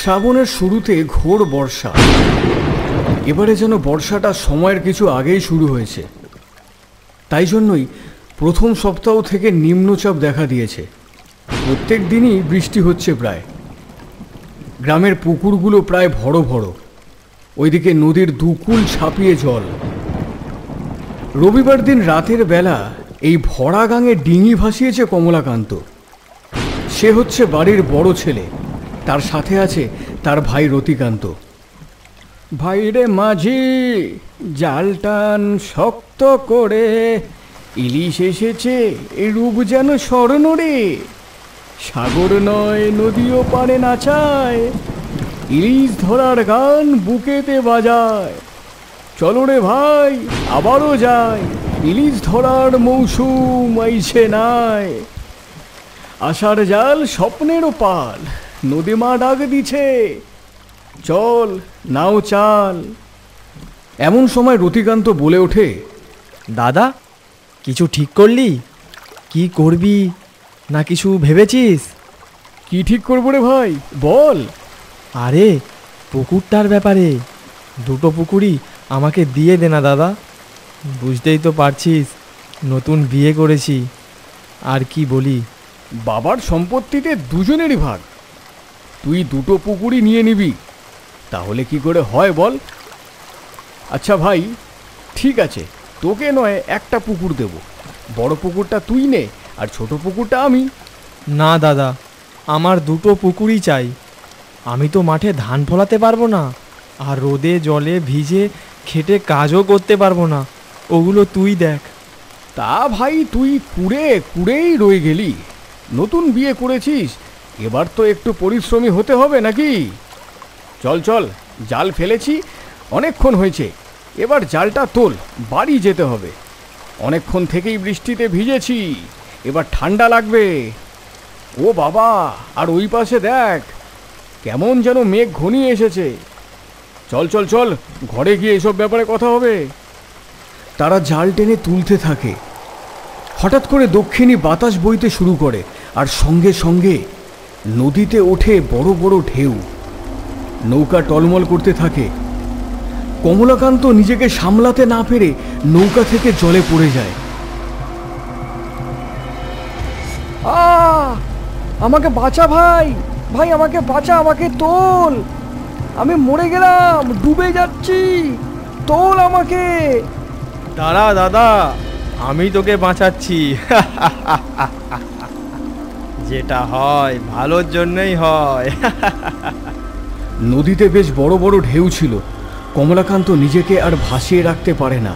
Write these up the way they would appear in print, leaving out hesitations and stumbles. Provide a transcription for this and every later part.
শ্রাবণের শুরুতে ঘোর বর্ষা। এবারে যেন বর্ষাটা সময়ের কিছু আগেই শুরু হয়েছে। তাই জন্যই প্রথম সপ্তাহ থেকে নিম্নচাপ দেখা দিয়েছে। প্রত্যেক দিনই বৃষ্টি হচ্ছে প্রায়। গ্রামের পুকুরগুলো প্রায় ভরো ভরো, ওইদিকে নদীর দুকুল ছাপিয়ে জল। রবিবার দিন রাতের বেলা এই ভরা গাঙে ডিঙি ভাসিয়েছে কমলাকান্ত। সে হচ্ছে বাড়ির বড় ছেলে, তার সাথে আছে তার ভাই রতিকান্ত। ভাইরে মাঝি, জাল টান শক্ত করে, ইলিশ এসেছে, এই রূপ যেন স্বর্ণ রে। সাগর নয় নদীও পারে নাচায়, ইলিশ ধরার গান বুকেতে বাজায়। চলো রে ভাই আবারও যাই, ইলিশ ধরার মৌসুম আইছে নাই। আশার জাল স্বপ্নেরও পাল, নদী মা ডাক দিছে, চল নাও চাল। এমন সময় রতিকান্ত বলে ওঠে, দাদা কিছু ঠিক করলি? কি করবি না কিছু ভেবেছিস? কি ঠিক করবো রে ভাই, বল। আরে পুকুরটার ব্যাপারে, দুটো পুকুরই আমাকে দিয়ে দে না দাদা। বুঝতেই তো পারছিস নতুন বিয়ে করেছি, আর কি বলি। বাবার সম্পত্তিতে দুজনেরই ভাগ, তুই দুটো পুকুরই নিয়ে নিবি, তাহলে কি করে হয় বল? আচ্ছা ভাই ঠিক আছে, তোকে নয় একটা পুকুর দেব, বড় পুকুরটা তুই নে আর ছোট পুকুরটা আমি। না দাদা, আমার দুটো পুকুরই চাই। আমি তো মাঠে ধান ফলাতে পারবো না, আর রোদে জলে ভিজে খেটে কাজও করতে পারবো না, ওগুলো তুই দেখ। তা ভাই তুই কুড়ে কুড়েই রয়ে গেলি, নতুন বিয়ে করেছিস, এবার তো একটু পরিশ্রমী হতে হবে নাকি? চল চল, জাল ফেলেছি অনেকক্ষণ হয়েছে, এবার জালটা তোল, বাড়ি যেতে হবে। অনেকক্ষণ থেকেই বৃষ্টিতে ভিজেছি, এবার ঠান্ডা লাগবে। ও বাবা, আর ওই পাশে দেখ কেমন যেন মেঘ ঘনিয়ে এসেছে। চল চল চল, ঘরে গিয়ে এসব ব্যাপারে কথা হবে। তারা জাল টেনে তুলতে থাকে। হঠাৎ করে দক্ষিণী বাতাস বইতে শুরু করে, আর সঙ্গে সঙ্গে নদীতে ওঠে বড় বড় ঢেউ। নৌকা টলমল করতে থাকে। কমলাকান্ত নিজেকে সামলাতে না পেরে নৌকা থেকে জলে পড়ে যায়। আমাকে বাঁচা ভাই, ভাই আমাকে বাঁচা, আমাকে তোল, আমি মরে গেলাম, ডুবে যাচ্ছি, তোল আমাকে। দাঁড়া দাদা, আমি তোকে বাঁচাচ্ছি। যেটা হয় ভালোর জন্যই হয়। নদীতে বেশ বড় বড় ঢেউ ছিল। কমলাকান্ত নিজেকে আর ভাসিয়ে রাখতে পারে না,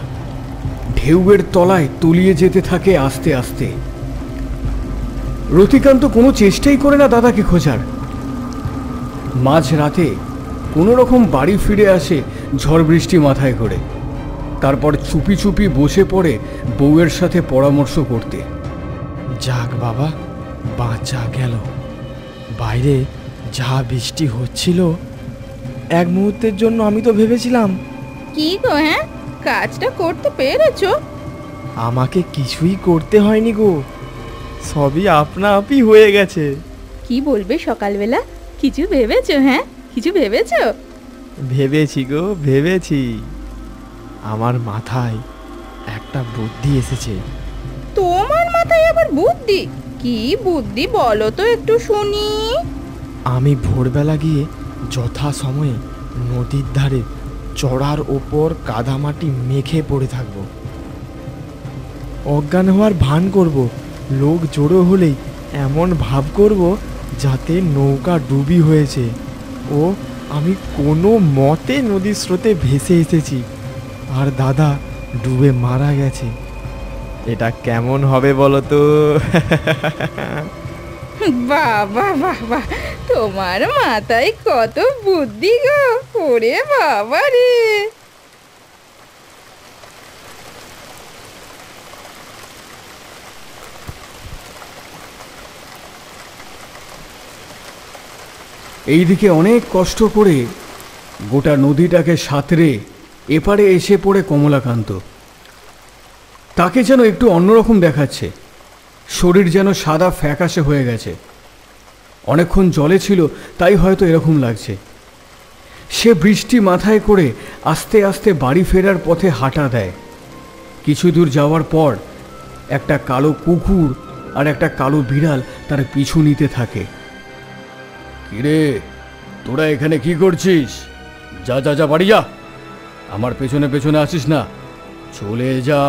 ঢেউয়ের তলায় তলিয়ে যেতে থাকে আস্তে আস্তে। রতিকান্ত কোনো চেষ্টাই করে না দাদাকে খোঁজার। মাঝ রাতে কোনো রকম বাড়ি ফিরে আসে ঝড় বৃষ্টি মাথায় করে। তারপর চুপি চুপি বসে পড়ে বউয়ের সাথে পরামর্শ করতে। যাক বাবা, বাঁচা গেল। বাইরে যা বৃষ্টি হচ্ছিল, এক মুহূর্তের জন্য আমি তো ভেবেছিলাম। কি গো, হ্যাঁ কাজটা করতে পেরেছো? আমাকে কিছুই করতে হয়নি গো, সবই আপনা আপই হয়ে গেছে। কি বলবে সকালবেলা, কিছু ভেবেছো? হ্যাঁ কিছু ভেবেছো? ভেবেছি গো, ভেবেছি। আমার মাথায় একটা বুদ্ধি এসেছে। তোমার মাথায় আবার বুদ্ধি? কি বুদ্ধি বলো তো একটু শুনি। আমি ভোরবেলা গিয়ে যথা সময়ে নদীর ধারে চড়ার ওপর কাদামাটি মেখে পড়ে থাকবো। অজ্ঞান হওয়ার ভান করব, লোক জড়ো হলেই এমন ভাব করব যাতে নৌকা ডুবি হয়েছে ও আমি কোনো মতে নদীর স্রোতে ভেসে এসেছি, আর দাদা ডুবে মারা গেছে। এটা কেমন হবে বলো তো? বাবা বাবা, তোমার মাথায় কত বুদ্ধি গো, ওরে বাবা রে। এইদিকে অনেক কষ্ট করে গোটা নদীটাকে সাঁতরে এপারে এসে পড়ে কমলাকান্ত। তাকে যেন একটু অন্যরকম দেখাচ্ছে, শরীর যেন সাদা ফ্যাকাশে হয়ে গেছে। অনেকক্ষণ জলে ছিল, তাই হয়তো এরকম লাগছে। সে বৃষ্টি মাথায় করে আস্তে আস্তে বাড়ি ফেরার পথে হাঁটা দেয়। কিছু দূর যাওয়ার পর একটা কালো কুকুর আর একটা কালো বিড়াল তার পিছু নিতে থাকে। কিরে, তোরা এখানে কি করছিস? যা যা যা, বাড়ি যা, আমার পেছনে পেছনে আসিস না, চলে যা,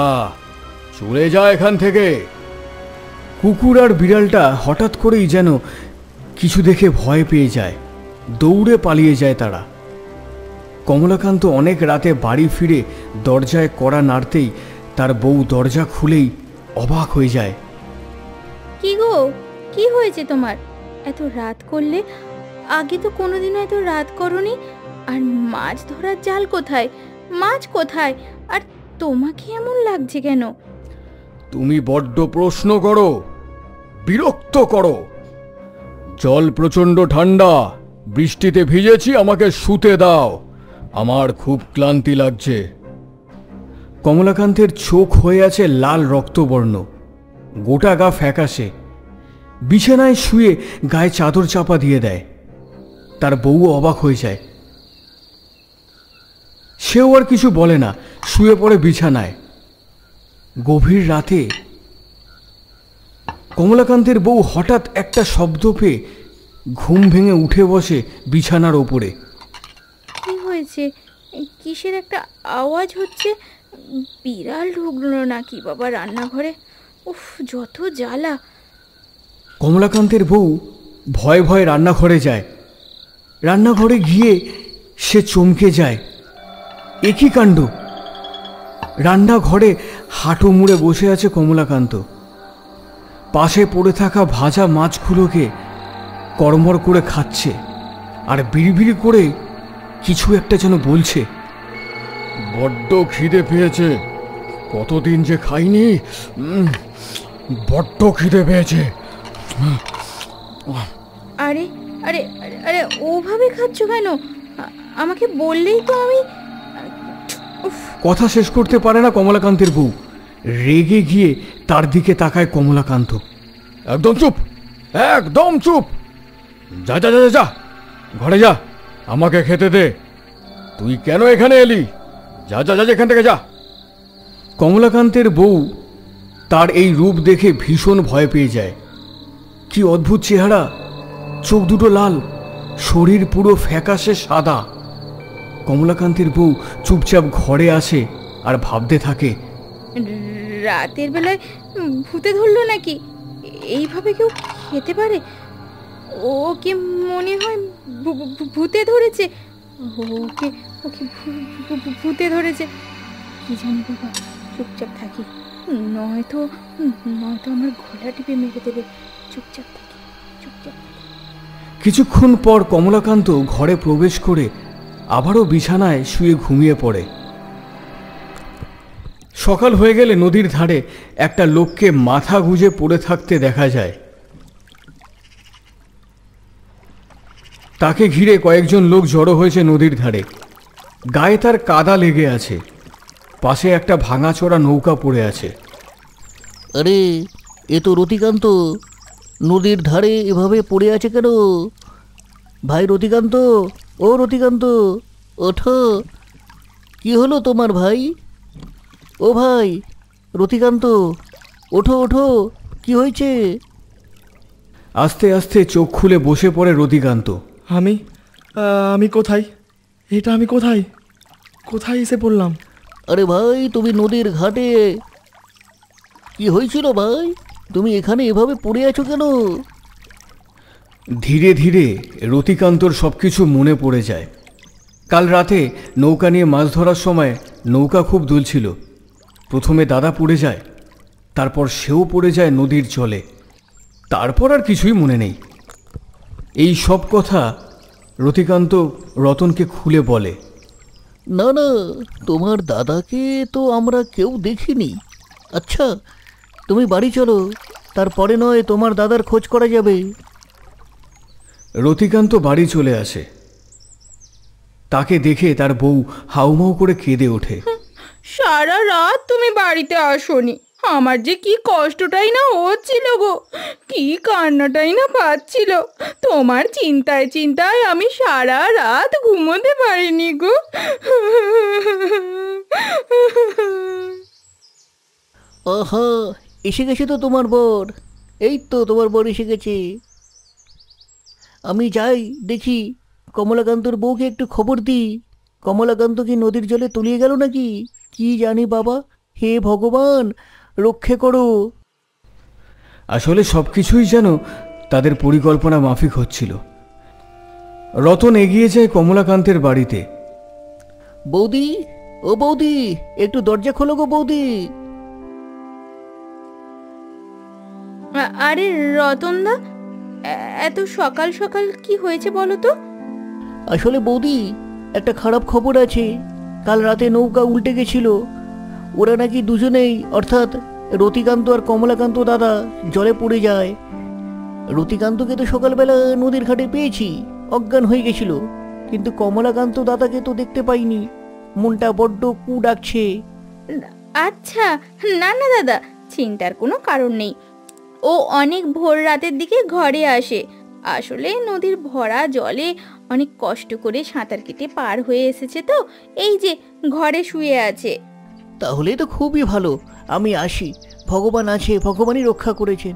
চলে যা এখান থেকে। কুকুর আর বিড়ালটা হঠাৎ করেই যেন কিছু দেখে ভয় পেয়ে যায়, দৌড়ে পালিয়ে যায় তারা। কমলাকান্ত অনেক রাতে বাড়ি ফিরে দরজায় কড়া নাড়তেই তার বউ দরজা খুলেই অবাক হয়ে যায়। কি গো, কি হয়েছে তোমার? এত রাত করলে? আগে তো কোনোদিনও এত রাত করনি। আর মাছ ধরার জাল কোথায়? মাছ কোথায়? আর তোমাকে এমন লাগছে কেন? তুমি বড্ড প্রশ্ন করো, বিরক্ত করো। জল প্রচণ্ড ঠান্ডা, বৃষ্টিতে ভিজেছি, আমাকে শুতে দাও, আমার খুব ক্লান্তি লাগছে। কমলাকান্তের চোখ হয়ে আছে লাল রক্তবর্ণ, গোটা গা ফ্যাকাশে। বিছানায় শুয়ে গায়ে চাদর চাপা দিয়ে দেয়। তার বউ অবাক হয়ে যায়। সেও আর কিছু বলে না, শুয়ে পড়ে বিছানায়। গভীর রাতে কমলাকান্তের বউ হঠাৎ একটা শব্দ পেয়ে ঘুম ভেঙে উঠে বসে বিছানার ওপরে। কি হয়েছে? কিসের একটা আওয়াজ হচ্ছে? বিড়াল ঢুকলো নাকি বাবা রান্নাঘরে? উফ, যত জ্বালা। কমলাকান্তের বউ ভয়ে ভয়ে রান্নাঘরে যায়। রান্নাঘরে গিয়ে সে চমকে যায়। এ কি কাণ্ড! রান্নাঘরে হাঁটু মুড়ে বসে আছে কমলাকান্ত। পাশে পড়ে থাকা ভাজা মাছগুলোকে কড়মড় করে খাচ্ছে আর বিড়বিড়ি করে কিছু একটা যেন বলছে। বড্ড খিদে পেয়েছে, কতদিন যে খাইনি, বড্ড খিদে পেয়েছে। আরে আরে আরে আরে, ওভাবে খাচ্ছ কেন? আমাকে বললেই তো আমি। উফ, কথা শেষ করতে পারে না কমলাকান্তের বউ। রেগে গিয়ে তার দিকে তাকায় কমলাকান্ত। একদম চুপ, একদম চুপ, যা যা যা যা, ঘরে যা, আমাকে খেতে দে। তুই কেন এখানে এলি? যা যা যা, এখান থেকে যা। কমলাকান্তের বউ তার এই রূপ দেখে ভীষণ ভয় পেয়ে যায়। কি অদ্ভুত চেহারা, চোখ দুটো লাল, শরীর পুরো ফ্যাকাশে সাদা। কমলাকান্তের বউ চুপচাপ ঘরে আসে আর ভাবতে থাকে, রাতের বেলায় ভূতে ধরলো নাকি? এইভাবে কেউ খেতে পারে? ওকে মনে হয় ভূতে ধরেছে। ওকে ওকে ভূতে ধরেছে। কি জানি বাবা, চুপচাপ থাকি, নয়তো নয়তো আমার গলা টিপে মেরে দেবে। চুপচাপ থাকি, চুপচাপ থাকি। কিছুক্ষণ পর কমলাকান্ত ঘরে প্রবেশ করে আবারও বিছানায় শুয়ে ঘুমিয়ে পড়ে। সকাল হয়ে গেলে নদীর ধারে একটা লোককে মাথা গুঁজে পড়ে থাকতে দেখা যায়। তাকে ঘিরে কয়েকজন লোক জড়ো হয়েছে নদীর ধারে। গায়ে তার কাদা লেগে আছে। পাশে একটা ভাঙাচোরা নৌকা পড়ে আছে। আরে, এ তো রতিকান্ত, নদীর ধারে এভাবে পড়ে আছে কেন? ভাই রতিকান্ত, ও রতিকান্ত, ওঠো। কি হলো তোমার ভাই? ও ভাই রতিকান্ত, ওঠো ওঠো, কি হয়েছে? আস্তে আস্তে চোখ খুলে বসে পড়ে রতিকান্ত। আমি কোথায়? এটা আমি কোথায়? কোথায় এসে পড়লাম? আরে ভাই, তুমি নদীর ঘাটে। কি হয়েছিল ভাই? তুমি এখানে এভাবে পড়ে আছো কেন? ধীরে ধীরে রতিকান্তর সবকিছু মনে পড়ে যায়। কাল রাতে নৌকা নিয়ে মাছ ধরার সময় নৌকা খুব দুলছিল। প্রথমে দাদা পড়ে যায়, তারপর সেও পড়ে যায় নদীর জলে। তারপর আর কিছুই মনে নেই। এই সব কথা রতিকান্ত রতনকে খুলে বলে। না না, তোমার দাদাকে তো আমরা কেউ দেখিনি। আচ্ছা, তুমি বাড়ি চলো, তারপরে নয় তোমার দাদার খোঁজ করা যাবে। রতিকান্ত বাড়ি চলে আসে। তাকে দেখে তার বউ হাউমাউ করে কেঁদে ওঠে। সারা রাত তুমি বাড়িতে আসোনি, আমার যে কি কষ্টটাই না হচ্ছিল গো, কি কান্নাটাই না পাচ্ছিল। তোমার চিন্তায় চিন্তায় আমি সারা রাত ঘুমোতে পারিনি গো। আহা, এসে গেছে তো তোমার বর। এই তো তোমার বর এসে গেছে। আমি যাই দেখি কমলাকান্তর বউকে একটু খবর দিই। কমলাকান্ত কি নদীর জলে তলিয়ে গেল নাকি? কি জানি বাবা, হে ভগবান রক্ষে করো। আসলে সব কিছুই যেন তাদের পরিকল্পনা মাফিক হচ্ছিল। রতন এগিয়ে যায় কমলাকান্তের বাড়িতে। বৌদি, ও বৌদি, একটু দরজা খোলো গো বৌদি। আরে রতনদা, এত সকাল সকাল কি হয়েছে বলো তো? আসলে বৌদি, একটা খারাপ খবর আছে। কাল রাতে নৌকা উল্টে গেছিল। ওরা নাকি দুজনেই, অর্থাৎ রতিকান্ত আর কমলাকান্ত দাদা জলে পড়ে যায়। রতিকান্তকে তো সকালবেলা নদীর ঘাটে পেয়েছি, অজ্ঞান হয়ে গেছিল। কিন্তু কমলাকান্ত দাদাকে তো দেখতে পাইনি। মনটা বড্ড কু ডাকছে। আচ্ছা, না না দাদা, চিন্তার কোনো কারণ নেই। ও অনেক ভোর রাতের দিকে ঘরে আসে। আসলে নদীর ভরা জলে অনেক কষ্ট করে সাঁতার কেটে পার হয়ে এসেছে, তো এই যে ঘরে শুয়ে আছে। তাহলে তো খুবই ভালো। আমি আসি, ভগবান আছে, ভগবানই রক্ষা করেছেন।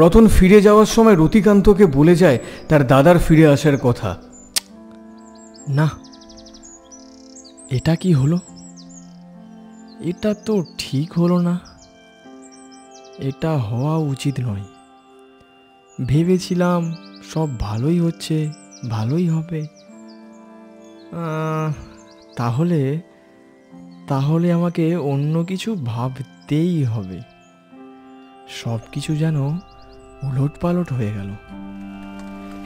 রতন ফিরে যাওয়ার সময় রতিকান্তকে বলে যায় তার দাদার ফিরে আসার কথা। না, এটা কি হলো? এটা তো ঠিক হলো না। এটা হওয়া উচিত নয়। ভেবেছিলাম সব ভালোই হচ্ছে, ভালোই হবে। তাহলে তাহলে আমাকে অন্য কিছু ভাবতেই হবে। সব কিছু যেন উলটপালট হয়ে গেল।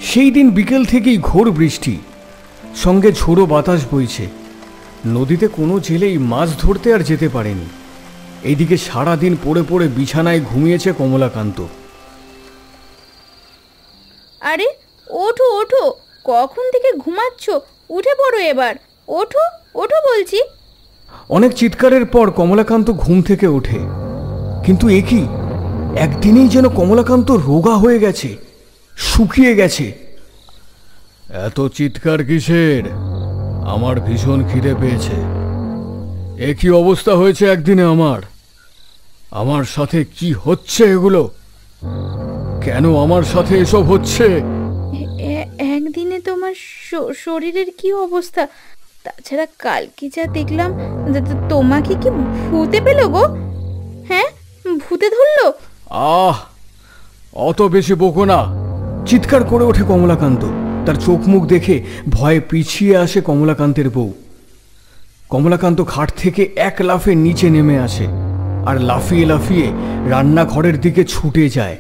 সেই দিন বিকেল থেকেই ঘোর বৃষ্টি, সঙ্গে ঝোড়ো বাতাস বইছে। নদীতে কোনো জেলেই মাছ ধরতে আর যেতে পারেনি। এইদিকে সারাদিন পড়ে পড়ে বিছানায় ঘুমিয়েছে কমলাকান্ত। আরে ওঠো ওঠো, কখন থেকে ঘুমাচ্ছ? উঠে পড়ো এবার, ওঠো ওঠো বলছি। অনেক চিৎকারের পর কমলাকান্ত ঘুম থেকে ওঠে। কিন্তু এ কি, একদিনেই যেন কমলাকান্ত রোগা হয়ে গেছে, শুকিয়ে গেছে। এত চিৎকার কিসের? আমার ভীষণ খিদে পেয়েছে। এ কি অবস্থা হয়েছে একদিনে আমার? আমার সাথে কি হচ্ছে এগুলো? কেন আমার সাথে এসব হচ্ছে? একদিনে তোমার শরীরের কি অবস্থা? তাছাড়া কালকে যা দেখলাম, তোমাকে কি ভূতে পেল গো? হ্যাঁ, ভূতে ধরলো? আহ, অত বেশি বকো না। চিৎকার করে ওঠে কমলাকান্ত। তার চোখ মুখ দেখে ভয়ে পিছিয়ে আসে কমলাকান্তের বউ। কমলাকান্ত খাট থেকে এক লাফে নিচে নেমে আসে আর লাফিয়ে লাফিয়ে রান্নাঘরের দিকে ছুটে যায়।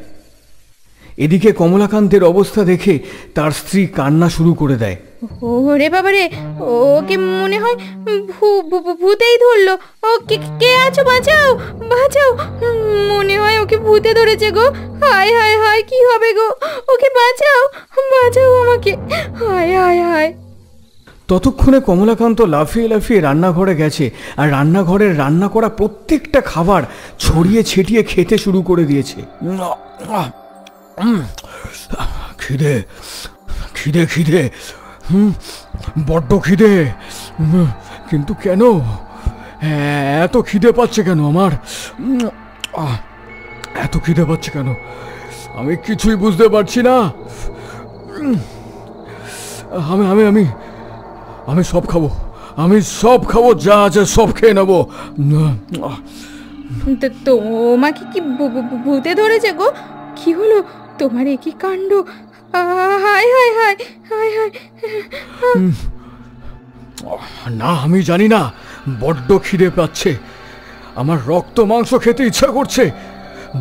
এদিকে কমলাকান্তের অবস্থা দেখে তার স্ত্রী কান্না শুরু করে দেয়। ওরে বাবারে, ওকে মনে হয় ভূতেই ধরলো। ও কে আছো, বাঁচাও বাঁচাও, মনে হয় ওকে ভূতে ধরেছে গো। হায় হায় হায়, কি হবে গো? ওকে বাঁচাও বাঁচাও আমাকে, হায় হায় হায়। ততক্ষণে কমলাকান্ত লাফিয়ে লাফিয়ে রান্নাঘরে গেছে আর রান্নাঘরের রান্না করা প্রত্যেকটা খাবার ছড়িয়ে ছিটিয়ে খেতে শুরু করে দিয়েছে। খিদে খিদে খিদে, বড্ড খিদে। কিন্তু কেন এত খিদে পাচ্ছে কেন আমার? এত খিদে পাচ্ছে কেন আমি কিছুই বুঝতে পারছি না। আমি আমি আমি আমি সব খাবো, আমি সব খাবো, যা আছে সব খেয়ে নেবো। তোমাকে কি ভূতে ধরেছে গো? কি হলো তোমার? এ কি কাণ্ড! হায় হায় হায় হায় হায়। না, আমি জানি না, বড্ড খিদে পাচ্ছে। আমার রক্ত মাংস খেতে ইচ্ছা করছে।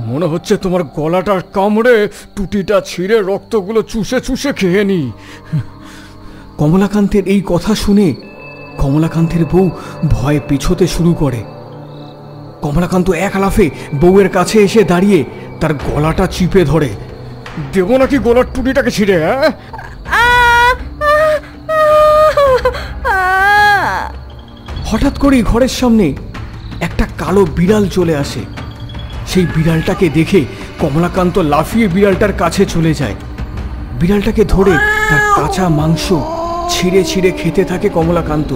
মনে হচ্ছে তোমার গলাটার কামড়ে টুটিটা ছিঁড়ে রক্তগুলো চুষে চুষে খেয়ে নি। কমলাকান্তের এই কথা শুনে কমলাকান্তের বউ ভয়ে পিছোতে শুরু করে। কমলাকান্ত এক লাফে বউয়ের কাছে এসে দাঁড়িয়ে তার গলাটা চিপে ধরে। দেব নাকি গলার টুটিটাকে ছিঁড়ে? হঠাৎ করেই ঘরের সামনে একটা কালো বিড়াল চলে আসে। সেই বিড়ালটাকে দেখে কমলাকান্ত লাফিয়ে বিড়ালটার কাছে চলে যায়। বিড়ালটাকে ধরে তার কাঁচা মাংস ছিঁড়ে ছিঁড়ে খেতে থাকে কমলাকান্ত।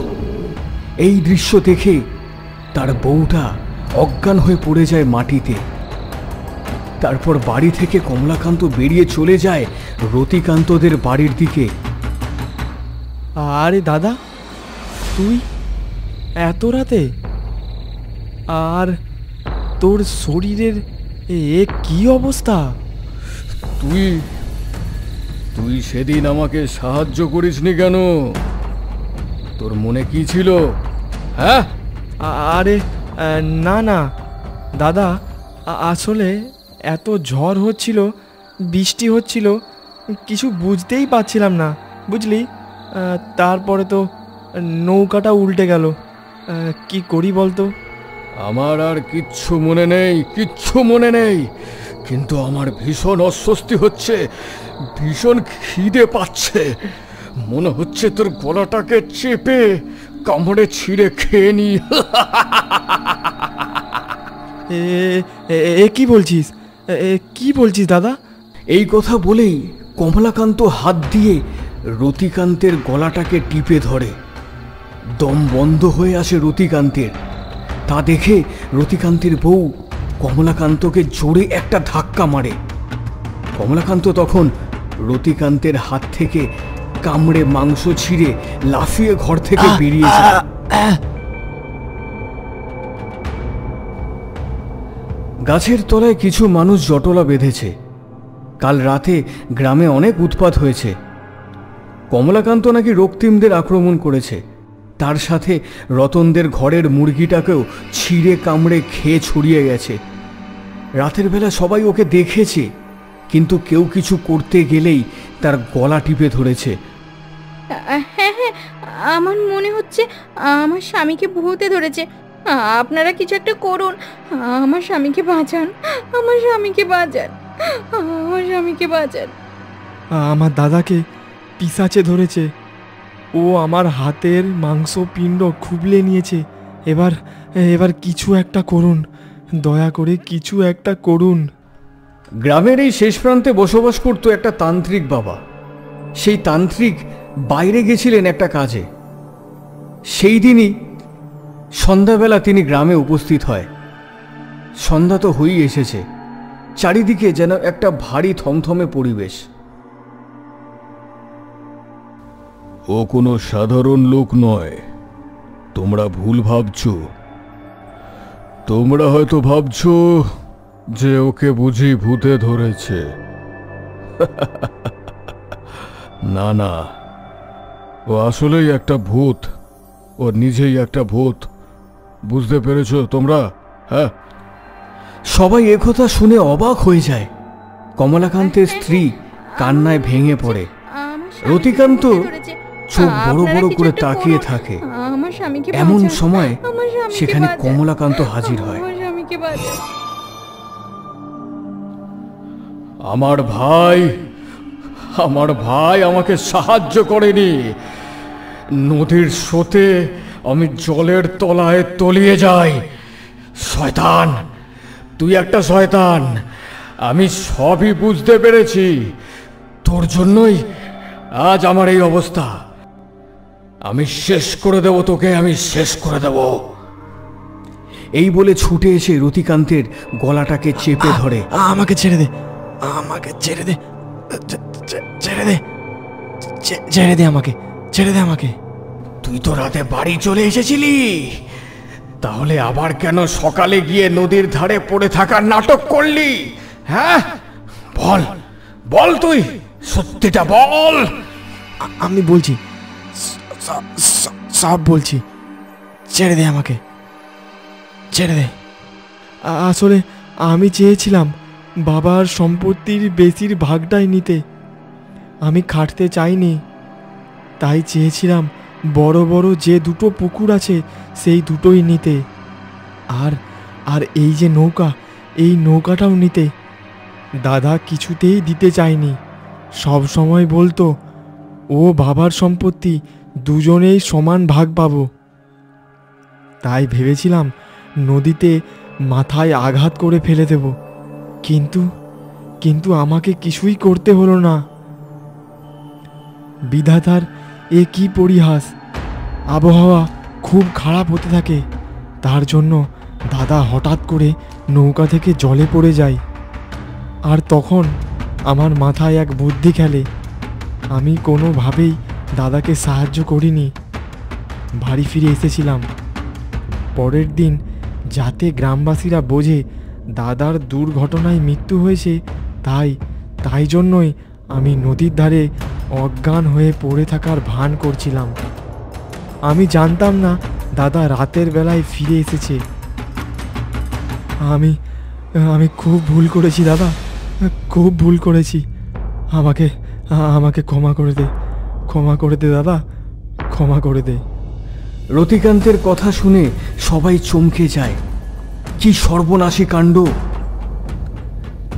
এই দৃশ্য দেখে তার বউটা অজ্ঞান হয়ে পড়ে যায় মাটিতে। তারপর বাড়ি থেকে কমলাকান্ত বেরিয়ে চলে যায় রতিকান্তদের বাড়ির দিকে। আরে দাদা, তুই এত রাতে? আর তোর শরীরের এ কি অবস্থা? তুই তুই সেদিন আমাকে সাহায্য করিসনি কেন? তোর মনে কি ছিল? হ্যাঁ? আরে না না দাদা, আসলে এত ঝড় হচ্ছিল, বৃষ্টি হচ্ছিল, কিছু বুঝতেই পারছিলাম না, বুঝলি? তারপরে তো নৌকাটা উল্টে গেল। কি করি বলতো? আমার আর কিচ্ছু মনে নেই, কিচ্ছু মনে নেই, কিন্তু আমার ভীষণ অস্বস্তি হচ্ছে, ভীষণ খিদে পাচ্ছে। মনে হচ্ছে তোর গলাটাকে চেপে কামড়ে ছিঁড়ে খেয়ে নি। এ কি বলছিস? কি বলছিস দাদা? এই কথা বলেই কমলাকান্ত হাত দিয়ে রতিকান্তের গলাটাকে টিপে ধরে। দম বন্ধ হয়ে আসে রতিকান্তের। তা দেখে রতিকান্তের বউ কমলাকান্তকে জোরে একটা ধাক্কা মারে। কমলাকান্ত তখন রতিকান্তের হাত থেকে কামড়ে মাংস ছিঁড়ে লাফিয়ে ঘর থেকে বেরিয়ে যায়। গাছের তলায় কিছু মানুষ জটলা বেঁধেছে। কাল রাতে গ্রামে অনেক উৎপাত হয়েছে। কমলাকান্ত নাকি রক্তিমদের আক্রমণ করেছে, তার সাথে রতনদের ঘরের মুরগিটাকেও ছিঁড়ে কামড়ে খেয়ে ছড়িয়ে গেছে। রাতের বেলা সবাই ওকে দেখেছে, কিন্তু কেউ কিছু করতে গেলেই তার গলা টিপে ধরেছে। হ্যাঁ হ্যাঁ, আমার মনে হচ্ছে আমার স্বামীকে ভূতে ধরেছে। আপনারা কিছু একটা করুন, আমার স্বামীকে বাঁচান, আমার স্বামীকে বাঁচান, আমার স্বামীকে বাঁচান। আমার দাদাকে পিশাচে ধরেছে। ও আমার হাতের মাংস পিণ্ড খুবলে নিয়েছে। এবার কিছু একটা করুন, দয়া করে কিছু একটা করুন। গ্রামের এই শেষ প্রান্তে বসবাস করত একটা তান্ত্রিক বাবা। সেই তান্ত্রিক বাইরে গেছিলেন একটা কাজে। সেই দিনই সন্ধ্যাবেলা তিনি গ্রামে উপস্থিত হয়। সন্ধ্যা তো হয়েই এসেছে, চারিদিকে যেন একটা ভারী থমথমে পরিবেশ। ও কোনো সাধারণ লোক নয়, তোমরা ভুল ভাবছো। তোমরা হয়তো ভাবছো যে ওকে বুঝি ভূতে ধরেছে। না না, ও আসলেই একটা ভূত, ও নিজেই একটা ভূত। বুঝতে পেরেছো তোমরা? হ্যাঁ। সবাই একথা শুনে অবাক হয়ে যায়। কমলাকান্তের স্ত্রী কান্নায় ভেঙে পড়ে। রতিকান্ত চোখ বড় বড় করে তাকিয়ে থাকে। এমন সময় সেখানে কমলাকান্ত হাজির হয়। আমার ভাই আমাকে সাহায্য করেনি। নদীর স্রোতে আমি জলের তলায় তলিয়ে যাই। শয়তান, তুই একটা শয়তান। আমি সবই বুঝতে পেরেছি। তোর জন্যই আজ আমার এই অবস্থা। আমি শেষ করে দেব তোকে, আমি শেষ করে দেব। এই বলে ছুটে এসে রতিকান্তের গলাটাকে চেপে ধরে। আমাকে ছেড়ে দে, আমাকে ছেড়ে দে, ছেড়ে দে, ছেড়ে দে আমাকে, ছেড়ে দে আমাকে। তুই তো রাতে বাড়ি চলে এসেছিলি, তাহলে আবার কেন সকালে গিয়ে নদীর ধারে পড়ে থাকার নাটক করলি? হ্যাঁ, বল বল, তুই সত্যিটা বল। আমি বলছি, সব বলছি, ছেড়ে দে আমাকে, ছেড়ে দে। আসলে আমি চেয়েছিলাম বাবার সম্পত্তির বেশির ভাগটাই নিতে। আমি খাটতে চাইনি, তাই চেয়েছিলাম বড় বড় যে দুটো পুকুর আছে সেই দুটোই নিতে। আর এই যে নৌকা, এই নৌকাটাও নিতে। দাদা কিছুতেই দিতে চায়নি, সব সময় বলতো ও বাবার সম্পত্তি দুজনেই সমান ভাগ পাবো। তাই ভেবেছিলাম নদীতে মাথায় আঘাত করে ফেলে দেব, কিন্তু কিন্তু আমাকে কিছুই করতে হলো না। বিধাতার এ কি পরিহাস! আবহাওয়া খুব খারাপ হতে থাকে, তার জন্য দাদা হঠাৎ করে নৌকা থেকে জলে পড়ে যায়। আর তখন আমার মাথায় এক বুদ্ধি খেলে। আমি কোনোভাবেই দাদাকে সাহায্য করিনি, বাড়ি ফিরে এসেছিলাম। পরের দিন যাতে গ্রামবাসীরা বোঝে দাদার দুর্ঘটনায় মৃত্যু হয়েছে, তাই জন্যই আমি নদীর ধারে অজ্ঞান হয়ে পড়ে থাকার ভান করছিলাম। আমি জানতাম না দাদা রাতের বেলায় ফিরে এসেছে। আমি আমি খুব ভুল করেছি দাদা, খুব ভুল করেছি। আমাকে আমাকে ক্ষমা করে দে, ক্ষমা করে দে দাদা, ক্ষমা করে দে। রতিকান্তের কথা শুনে সবাই চমকে যায়। কি সর্বনাশী কাণ্ড!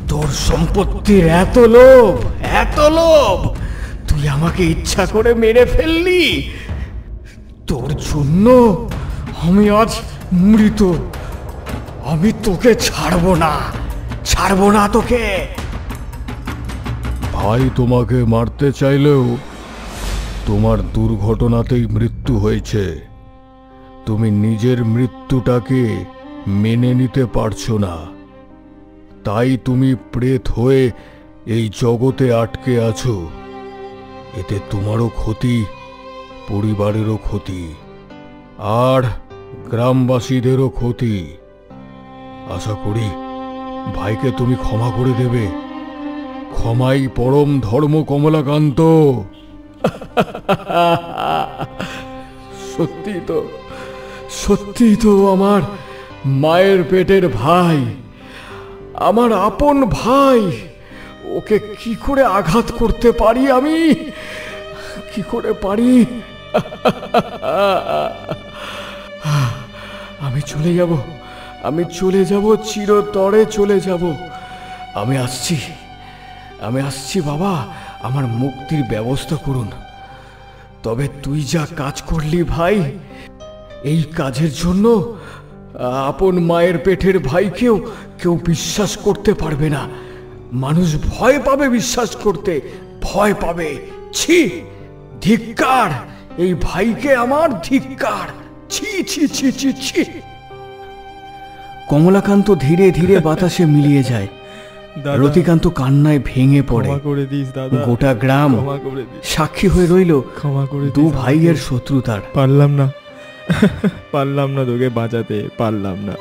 তোর সম্পত্তির এত লোভ, এত লোভ! তুই আমাকে ইচ্ছা করে মেরে ফেললি। তোর জন্য আমি আজ মৃত। আমি তোকে ছাড়বো না, ছাড়বো না তোকে। ভাই তোমাকে মারতে চাইলেও তোমার দুর্ঘটনাতেই মৃত্যু হয়েছে। তুমি নিজের মৃত্যুটাকে মেনে নিতে পারছো না, তাই তুমি প্রেত হয়ে এই জগতে আটকে আছো। এতে তোমারও ক্ষতি, পরিবারেরও ক্ষতি, আর গ্রামবাসীদেরও ক্ষতি। আশা করি ভাইকে তুমি ক্ষমা করে দেবে। ক্ষমাই পরম ধর্ম, কমলাকান্ত। সত্যি তো আমার মায়ের পেটের ভাই, আমার আপন ভাই। ওকে কি করে আঘাত করতে পারি আমি, কি করে পারি? আমি চলে যাব, চিরতরে চলে যাব। আমি আসছি বাবা, আমার মুক্তির ব্যবস্থা করুন। তবে তুই যা কাজ করলি ভাই, এই কাজের জন্য আপন মায়ের পেটের ভাইকেও কেউ বিশ্বাস করতে পারবে না। মানুষ ভয় পাবে বিশ্বাস করতে, ভয় পাবে। ছি, ধিক্কার! এই ভাইকে আমার ধিক্কার! ছি ছি ছি ছি ছি। কমলাকান্ত ধীরে ধীরে বাতাসে মিলিয়ে যায়। রতিকান্ত কান্নায় ভেঙে পড়ে। গোটা গ্রাম সাক্ষী হয়ে রইল দু ভাইয়ের শত্রুতার। পারলাম না তোকে বাঁচাতে, পারলাম না।